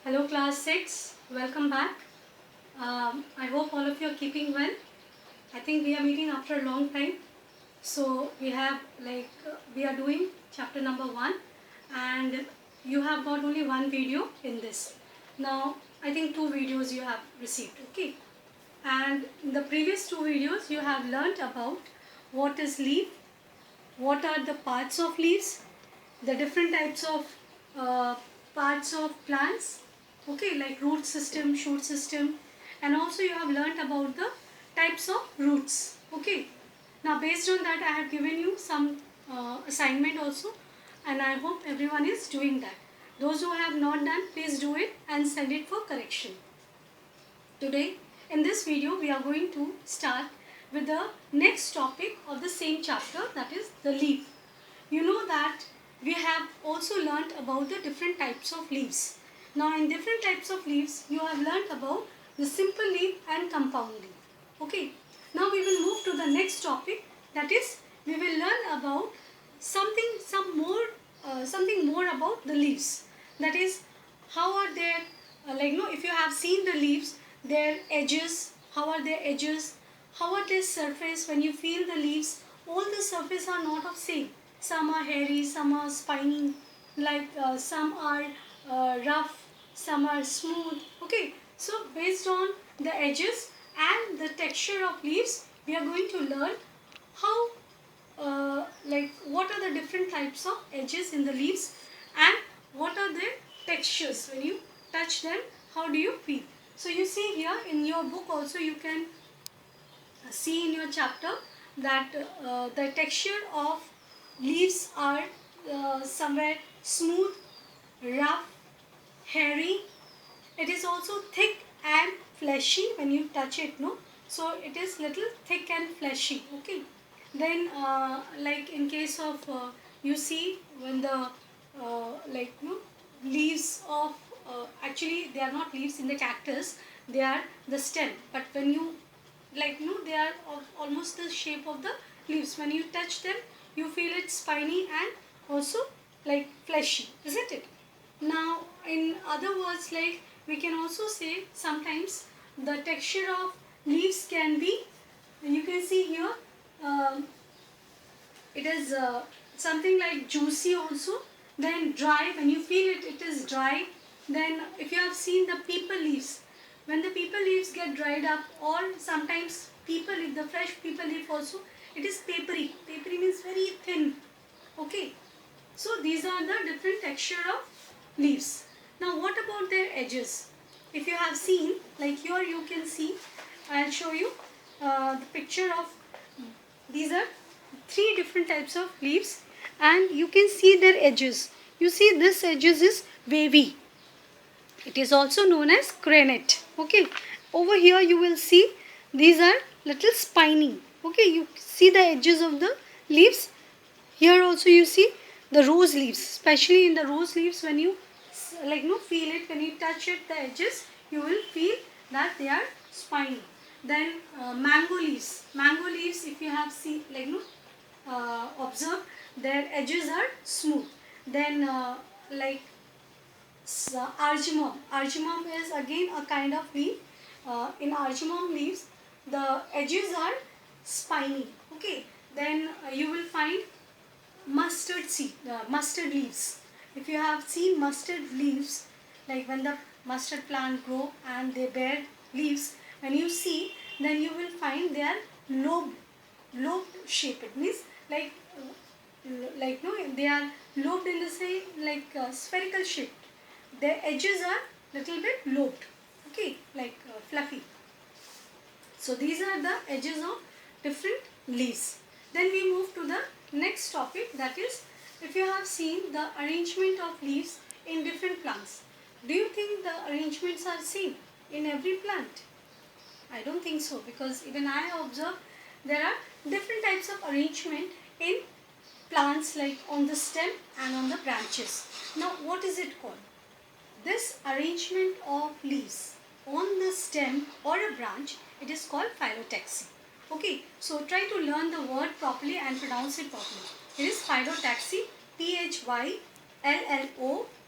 Hello class 6, welcome back. I hope all of you are keeping well. I think we are meeting after a long time. So we are doing chapter number 1 and you have got only one video in this. Now I think 2 videos you have received, okay? And in the previous 2 videos you have learnt about what is leaf, what are the parts of leaves, the different types of uh, parts of plants, okay, like root system, shoot system, and also you have learnt about the types of roots, okay. Now based on that I have given you some assignment also, and I hope everyone is doing that. Those who have not done, please do it and send it for correction. Today, in this video, we are going to start with the next topic of the same chapter, that is the leaf. You know that we have also learnt about the different types of leaves. Now, in different types of leaves, you have learnt about the simple leaf and compound leaf. Okay. Now, we will move to the next topic, that is, we will learn about something more about the leaves. That is, how are their if you have seen the leaves, their edges, how are their edges, how are their surface. When you feel the leaves, all the surface are not of same. Some are hairy, some are spiny, some are rough, some are smooth, okay. So based on the edges and the texture of leaves, we are going to learn how what are the different types of edges in the leaves and what are their textures. When you touch them, how do you feel? So you see here in your book also, you can see in your chapter that the texture of leaves are somewhere smooth, rough, hairy. It is also thick and fleshy when you touch it, no? So it is little thick and fleshy, okay. Then like in case of you see when the leaves of actually they are not leaves in the cactus, they are the stem, but when you they are of almost the shape of the leaves. When you touch them, you feel it spiny and also like fleshy, isn't it? Now in other words, like we can also say sometimes the texture of leaves can be, you can see here, um, it is something like juicy also, then dry. When you feel it, it is dry. Then if you have seen the people leaves, when the people leaves get dried up, or sometimes people leaf, the fresh people leaf also, it is papery. Papery means very thin, okay. So these are the different texture of leaves. Now what about their edges? If you have seen, like here you can see, I'll show you the picture of, these are 3 different types of leaves and you can see their edges. You see this edges is wavy. It is also known as crenate. Okay. Over here you will see these are little spiny. Okay. You see the edges of the leaves. Here also you see the rose leaves. Especially in the rose leaves, when you feel it, when you touch it, the edges, you will feel that they are spiny. Then mango leaves. Mango leaves, if you have seen, observe, their edges are smooth. Then argemum. Argemum is again a kind of leaf. In argemum leaves, the edges are spiny. Okay. Then you will find mustard leaves. If you have seen mustard leaves, like when the mustard plant grow and they bear leaves, when you see, then you will find they are lobed shape. It means no, they are lobed in the same spherical shape. Their edges are little bit lobed, okay, fluffy. So these are the edges of different leaves. Then we move to the next topic, that is, if you have seen the arrangement of leaves in different plants. Do you think the arrangements are same in every plant? I don't think so, because even I observe there are different types of arrangement in plants, like on the stem and on the branches. Now what is it called? This arrangement of leaves on the stem or a branch, it is called phyllotaxy. Okay, so try to learn the word properly and pronounce it properly. It is phyllotaxy, Phyllotaxy.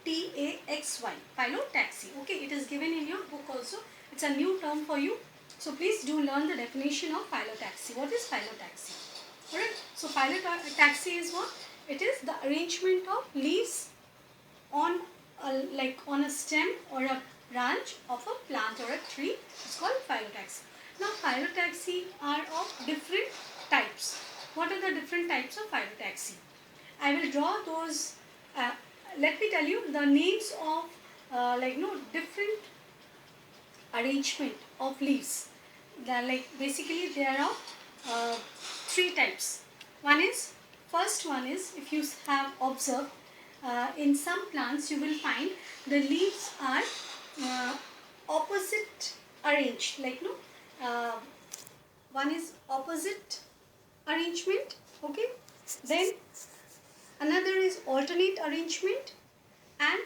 Phyllotaxy. Phyllotaxy. Okay, it is given in your book also. It's a new term for you. So please do learn the definition of phyllotaxy. What is phyllotaxy? Alright. So phyllotaxy is what? It is the arrangement of leaves on on a stem or a branch of a plant or a tree. It's called phyllotaxy. Now phyllotaxy are of different types. What are the different types of phyllotaxy? I will draw those. Let me tell you the names of different arrangement of leaves. They are basically there are three types. First one is, if you have observed in some plants you will find the leaves are opposite arranged, one is opposite arrangement, okay, then another is alternate arrangement, and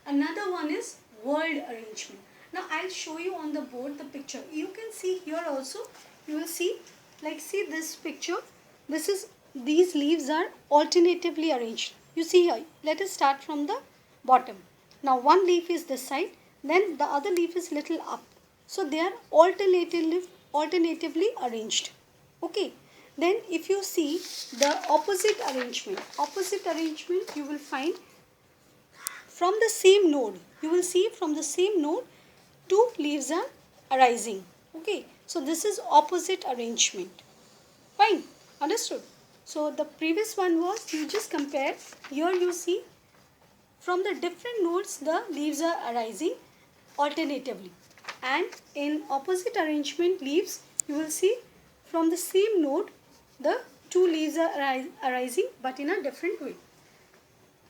another one is whorled arrangement. Now I'll show you on the board the picture. You can see here also, you will see, see this picture. These leaves are alternatively arranged. You see here, let us start from the bottom. Now one leaf is this side, then the other leaf is little up. So they are alternatively arranged. Okay. Then if you see the opposite arrangement you will find from the same node. You will see from the same node two leaves are arising. Okay. So this is opposite arrangement. Fine. Understood? So the previous one was, you just compare. Here you see from the different nodes the leaves are arising alternatively. And in opposite arrangement leaves, you will see from the same node the two leaves are arising but in a different way.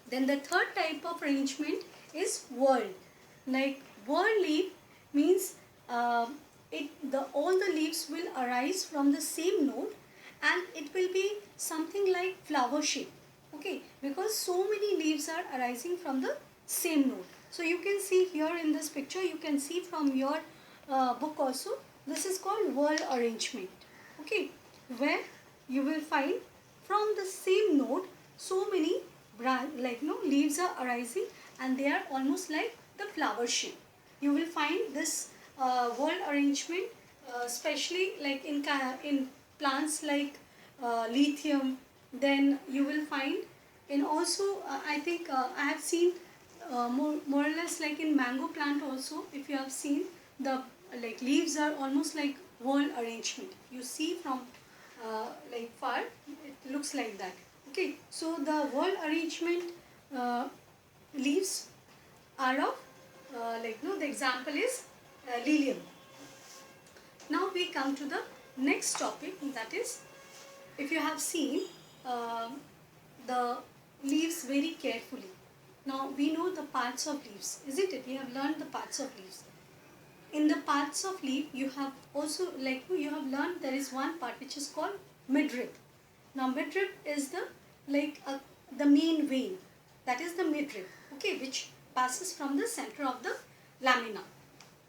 Then the third type of arrangement is whorled. Whorled leaf means all the leaves will arise from the same node, and it will be something like flower shape. Okay, because so many leaves are arising from the same node. So you can see here in this picture, you can see from your book also, this is called whorled arrangement. Okay, where you will find from the same node so many leaves are arising, and they are almost like the flower shape. You will find this whorled arrangement especially in plants like lithium. Then you will find in also I think I have seen more or less like in mango plant also, if you have seen, the leaves are almost like whorled arrangement. You see from far, it looks like that. Okay, so the whorled arrangement leaves are of the example is lilium. Now we come to the next topic, that is, if you have seen the leaves very carefully. Now we know the parts of leaves, isn't it? We have learned the parts of leaves. In the parts of leaf, you have also you have learned there is one part which is called midrib. Now midrib is the main vein, that is the midrib, okay, which passes from the center of the lamina.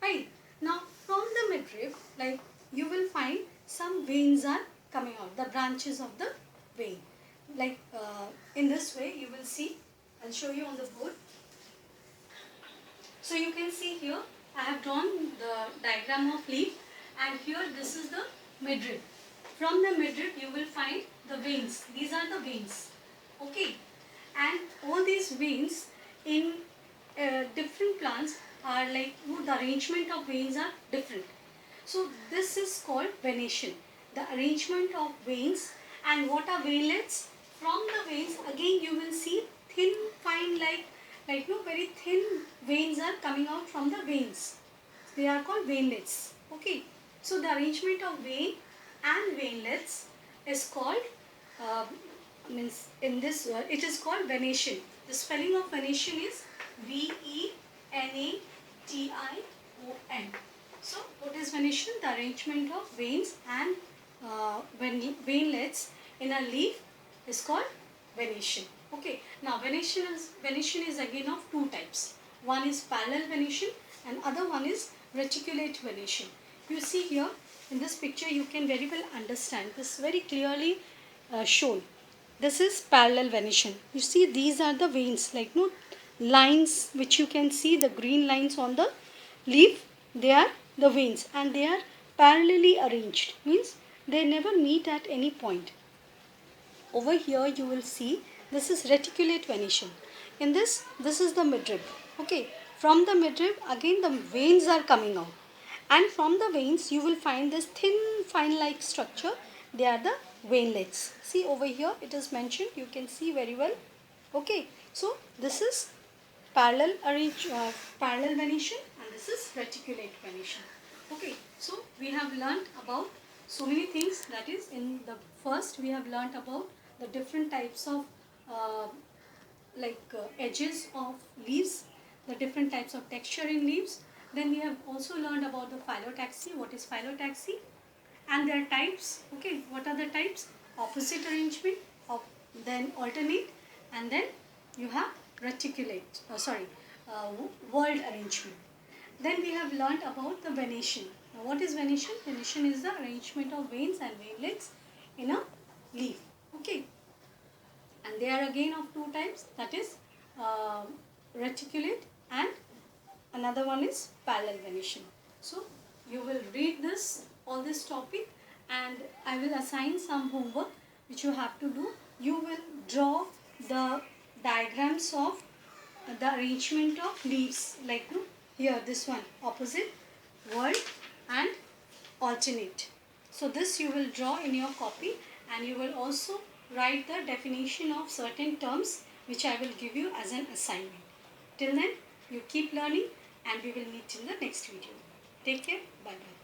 Right. Now from the midrib, you will find some veins are coming out, the branches of the vein. In this way you will see, I'll show you on the board. So you can see here, I have drawn the diagram of leaf, and here this is the midrib. From the midrib you will find the veins. These are the veins. Okay. And all these veins in different plants are the arrangement of veins are different. So this is called venation, the arrangement of veins. And what are veinlets? From the veins again you will see thin, fine, very thin veins are coming out from the veins. They are called veinlets. Okay. So the arrangement of vein and veinlets is called it is called venation. The spelling of venation is V-E-N-A-T-I-O-N. So what is venation? The arrangement of veins and veinlets in a leaf is called venation. Okay. Now venation is again of two types. One is parallel venation and other one is reticulate venation. You see here in this picture, you can very well understand this very clearly shown. This is parallel venation. You see these are the veins, lines which you can see, the green lines on the leaf, they are the veins and they are parallelly arranged, means they never meet at any point. Over here you will see this is reticulate venation. In this is the midrib. Okay, from the midrib again the veins are coming out, and from the veins you will find this thin fine like structure. They are the veinlets. See over here it is mentioned, you can see very well. Okay, so this is parallel venation and this is reticulate venation. Okay, so we have learnt about so many things. That is, in the first we have learnt about the different types of edges of leaves, the different types of texture in leaves. Then we have also learned about the phyllotaxy. What is phyllotaxy? And their types. Okay, what are the types? Opposite arrangement, then alternate, and then you have reticulate, whorled arrangement. Then we have learnt about the venation. Now what is venation? Venation is the arrangement of veins and veinlets in a leaf. Okay, and they are again of two types, that is reticulate and another one is parallel venation. So you will read this, all this topic, and I will assign some homework which you have to do. You will draw the diagrams of the arrangement of leaves, like here this one, opposite, whorled and alternate. So this you will draw in your copy, and you will also write the definition of certain terms which I will give you as an assignment. Till then, you keep learning and we will meet in the next video. Take care. Bye bye.